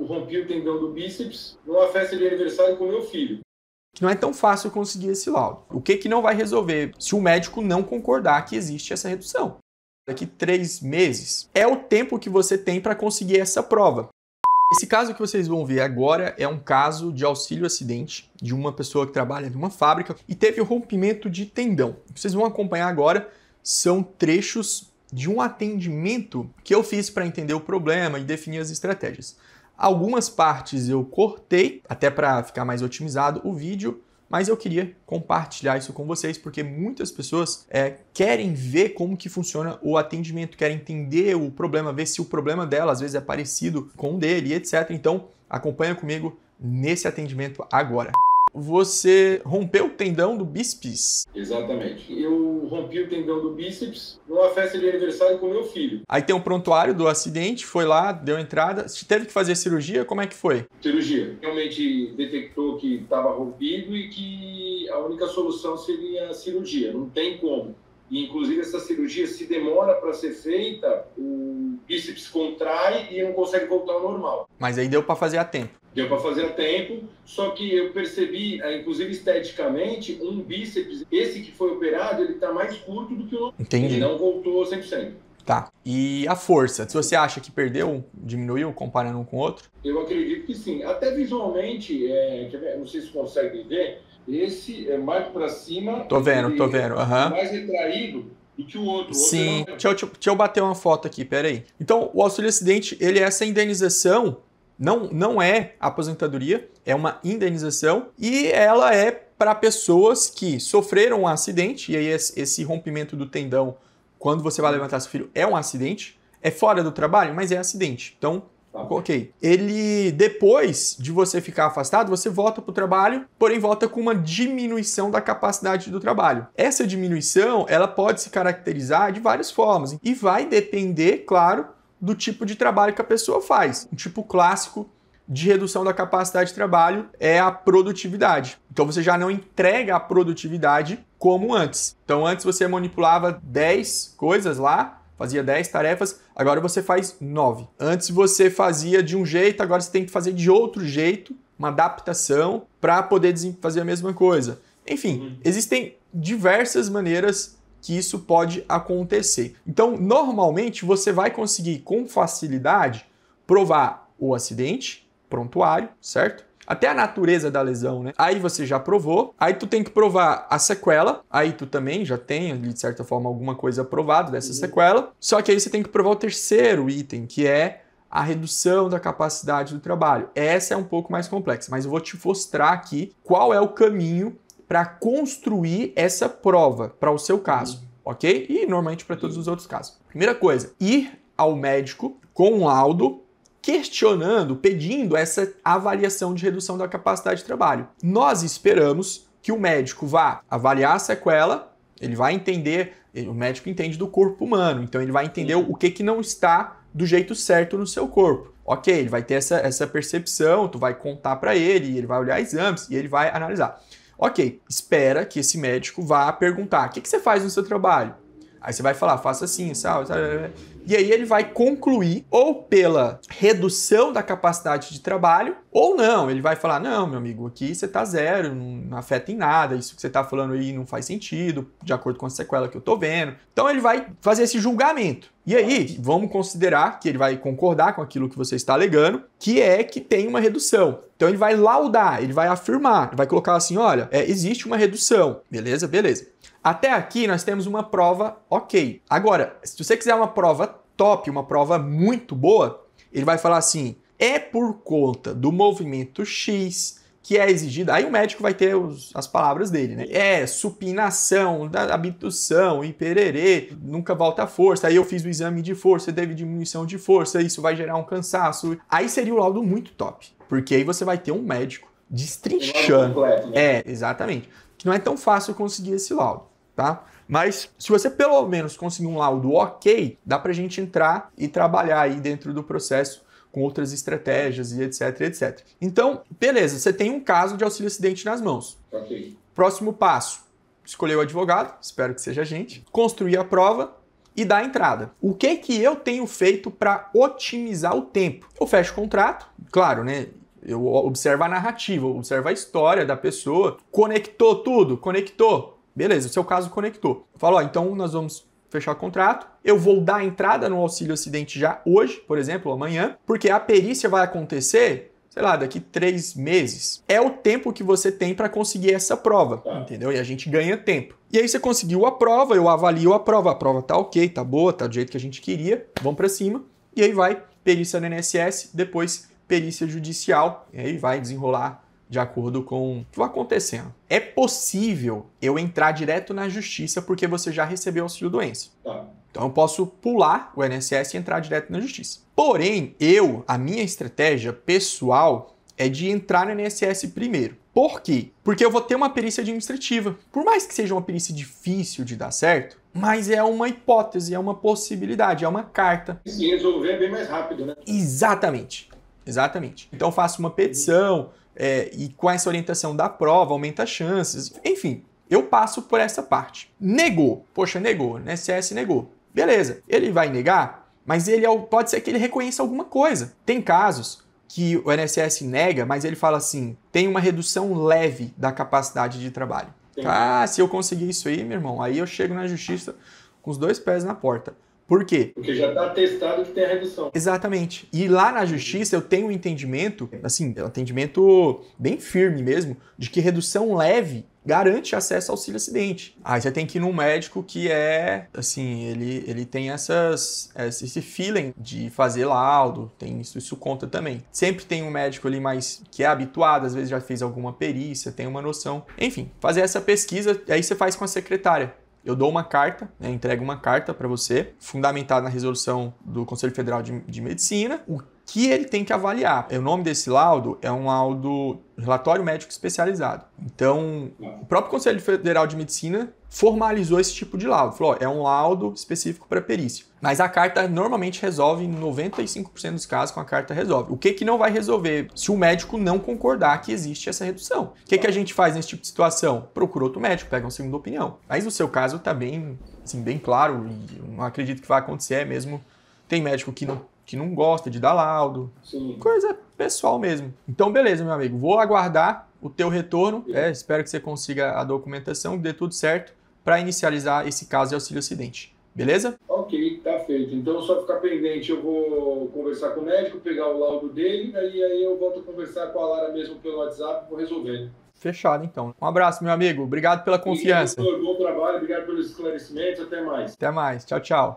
rompi o tendão do bíceps numa festa de aniversário com meu filho. Não é tão fácil conseguir esse laudo. O que não vai resolver se o médico não concordar que existe essa redução? Daqui 3 meses é o tempo que você tem para conseguir essa prova. Esse caso que vocês vão ver agora é um caso de auxílio-acidente de uma pessoa que trabalha em uma fábrica e teve o rompimento de tendão. O que vocês vão acompanhar agora são trechos de um atendimento que eu fiz para entender o problema e definir as estratégias. Algumas partes eu cortei, até para ficar mais otimizado o vídeo, mas eu queria compartilhar isso com vocês, porque muitas pessoas querem ver como que funciona o atendimento, querem entender o problema, ver se o problema dela às vezes é parecido com o dele, etc. Então, acompanha comigo nesse atendimento agora. Você rompeu o tendão do bíceps? Exatamente. Eu rompi o tendão do bíceps numa festa de aniversário com meu filho. Aí tem um prontuário do acidente, foi lá, deu entrada. Teve que fazer cirurgia? Como é que foi? Cirurgia. Realmente detectou que estava rompido e que a única solução seria a cirurgia. Não tem como. E, inclusive, essa cirurgia, se demora para ser feita, o bíceps contrai e não consegue voltar ao normal. Mas aí deu para fazer a tempo. Deu para fazer a tempo, só que eu percebi, inclusive esteticamente, um bíceps, esse que foi operado, ele está mais curto do que o outro. Entendi. Ele não voltou 100%. Tá. E a força? Se você acha que perdeu, diminuiu, comparando um com o outro? Eu acredito que sim. Até visualmente, não sei se consegue ver, esse é mais para cima. Tô vendo. Uhum. Mais retraído do que o outro. Sim. Deixa eu bater uma foto aqui, peraí. Então, o auxílio-acidente, ele é essa indenização. Não é aposentadoria, é uma indenização e ela é para pessoas que sofreram um acidente, e aí esse rompimento do tendão, quando você vai levantar seu filho, é um acidente, é fora do trabalho, mas é acidente. Então, ok. Ele, depois de você ficar afastado, você volta para o trabalho, porém volta com uma diminuição da capacidade do trabalho. Essa diminuição, ela pode se caracterizar de várias formas e vai depender, claro, do tipo de trabalho que a pessoa faz. Um tipo clássico de redução da capacidade de trabalho é a produtividade. Então você já não entrega a produtividade como antes. Então antes você manipulava 10 coisas lá, fazia 10 tarefas, agora você faz 9. Antes você fazia de um jeito, agora você tem que fazer de outro jeito, uma adaptação para poder fazer a mesma coisa. Enfim, existem diversas maneiras que isso pode acontecer. Então, normalmente, você vai conseguir, com facilidade, provar o acidente, prontuário, certo? Até a natureza da lesão, né? Aí você já provou, aí tu tem que provar a sequela, aí tu também já tem, de certa forma, alguma coisa provada dessa sequela, só que aí você tem que provar o terceiro item, que é a redução da capacidade do trabalho. Essa é um pouco mais complexa, mas eu vou te mostrar aqui qual é o caminho para construir essa prova para o seu caso, ok? E normalmente para todos os outros casos. Primeira coisa, ir ao médico com um laudo questionando, pedindo essa avaliação de redução da capacidade de trabalho. Nós esperamos que o médico vá avaliar a sequela, ele vai entender, o médico entende do corpo humano, então ele vai entender o que não está do jeito certo no seu corpo. Ok, ele vai ter essa percepção, tu vai contar para ele, ele vai olhar exames e ele vai analisar. Ok, espera que esse médico vá perguntar, o que você faz no seu trabalho? Aí você vai falar, faça assim, sabe? E aí ele vai concluir ou pela redução da capacidade de trabalho, ou não, ele vai falar, não, meu amigo, aqui você tá zero, não afeta em nada, isso que você tá falando aí não faz sentido, de acordo com a sequela que eu tô vendo. Então ele vai fazer esse julgamento. E aí, vamos considerar que ele vai concordar com aquilo que você está alegando, que é que tem uma redução. Então ele vai laudar, ele vai afirmar, ele vai colocar assim, olha, existe uma redução. Beleza? Beleza. Até aqui nós temos uma prova ok. Agora, se você quiser uma prova top, uma prova muito boa, ele vai falar assim, é por conta do movimento X que é exigido, aí o médico vai ter as palavras dele, né? Supinação, abdução e pererê, nunca volta a força, aí eu fiz o exame de força, teve diminuição de força, isso vai gerar um cansaço. Aí seria o laudo muito top, porque aí você vai ter um médico destrinchando. Completo, né? Exatamente. Que não é tão fácil conseguir esse laudo, tá? Mas se você pelo menos conseguir um laudo ok, dá pra gente entrar e trabalhar aí dentro do processo com outras estratégias e etc, etc. Então, beleza, você tem um caso de auxílio-acidente nas mãos. Ok. Próximo passo, escolher o advogado, espero que seja a gente, construir a prova e dar a entrada. O que eu tenho feito para otimizar o tempo? Eu fecho o contrato, claro, né? Eu observo a narrativa, eu observo a história da pessoa. Conectou tudo? Conectou. Beleza, o seu caso conectou. Eu falo, ó, então nós vamos fechar o contrato. Eu vou dar a entrada no auxílio acidente já hoje, por exemplo, amanhã, porque a perícia vai acontecer, sei lá, daqui 3 meses. É o tempo que você tem para conseguir essa prova, entendeu? E a gente ganha tempo. E aí você conseguiu a prova, eu avalio a prova tá ok, tá boa, tá do jeito que a gente queria, vamos para cima. E aí vai perícia no INSS, depois perícia judicial, e aí vai desenrolar de acordo com o que vai acontecendo. É possível eu entrar direto na justiça porque você já recebeu auxílio-doença. Então eu posso pular o INSS e entrar direto na justiça. Porém, a minha estratégia pessoal é de entrar no INSS primeiro. Por quê? Porque eu vou ter uma perícia administrativa. Por mais que seja uma perícia difícil de dar certo, mas é uma hipótese, é uma possibilidade, é uma carta. E resolver é bem mais rápido, né? Exatamente. Então eu faço uma petição e com essa orientação da prova aumenta as chances. Enfim, eu passo por essa parte. Negou. Poxa, negou. O INSS negou. Beleza. Ele vai negar, mas pode ser que ele reconheça alguma coisa. Tem casos que o INSS nega, mas ele fala assim, tem uma redução leve da capacidade de trabalho. Ah, se eu conseguir isso aí, meu irmão, aí eu chego na justiça com os 2 pés na porta. Por quê? Porque já está atestado que tem a redução. Exatamente. E lá na justiça eu tenho um entendimento, assim, um entendimento bem firme mesmo, de que redução leve garante acesso ao auxílio-acidente. Aí você tem que ir num médico que assim, ele tem esse feeling de fazer laudo, tem isso conta também. Sempre tem um médico ali mais que é habituado, às vezes já fez alguma perícia, tem uma noção. Enfim, fazer essa pesquisa, aí você faz com a secretária. Eu dou uma carta, né, entrego uma carta para você, fundamentada na resolução do Conselho Federal de Medicina, o que ele tem que avaliar. O nome desse laudo é um laudo relatório médico especializado. Então, o próprio Conselho Federal de Medicina formalizou esse tipo de laudo. Falou, é um laudo específico para perícia. Mas a carta normalmente resolve, em 95% dos casos, com a carta resolve. O que não vai resolver se o médico não concordar que existe essa redução? O que a gente faz nesse tipo de situação? Procura outro médico, pega uma segunda opinião. Mas no seu caso está bem, assim, bem claro, e não acredito que vai acontecer mesmo. Tem médico que não gosta de dar laudo. Sim. Coisa pessoal mesmo. Então, beleza, meu amigo. Vou aguardar o teu retorno. Espero que você consiga a documentação, que dê tudo certo para inicializar esse caso de auxílio-acidente. Beleza? Ok, tá feito. Então, só ficar pendente. Eu vou conversar com o médico, pegar o laudo dele, e aí eu volto a conversar com a Lara mesmo pelo WhatsApp e vou resolver. Fechado, então. Um abraço, meu amigo. Obrigado pela confiança. Bom trabalho, obrigado pelos esclarecimentos. Até mais. Até mais. Tchau, tchau.